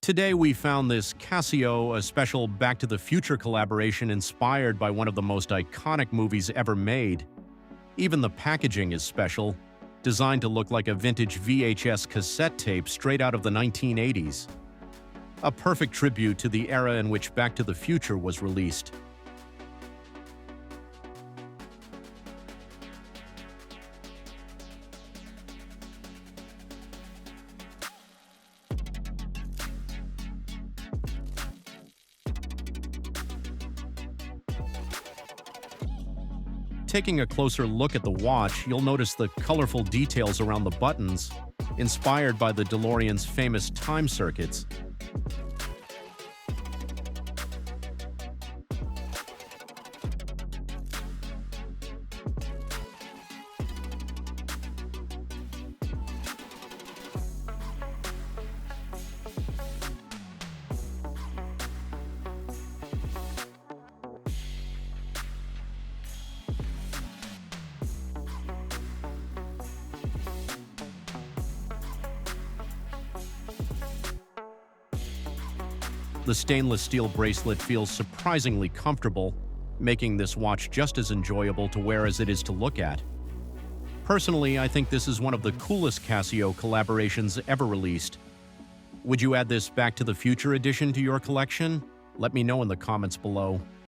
Today we found this Casio, a special Back to the Future collaboration inspired by one of the most iconic movies ever made. Even the packaging is special, designed to look like a vintage VHS cassette tape straight out of the 1980s. A perfect tribute to the era in which Back to the Future was released. Taking a closer look at the watch, you'll notice the colorful details around the buttons, inspired by the DeLorean's famous time circuits. The stainless steel bracelet feels surprisingly comfortable, making this watch just as enjoyable to wear as it is to look at. Personally, I think this is one of the coolest Casio collaborations ever released. Would you add this Back to the Future edition to your collection? Let me know in the comments below.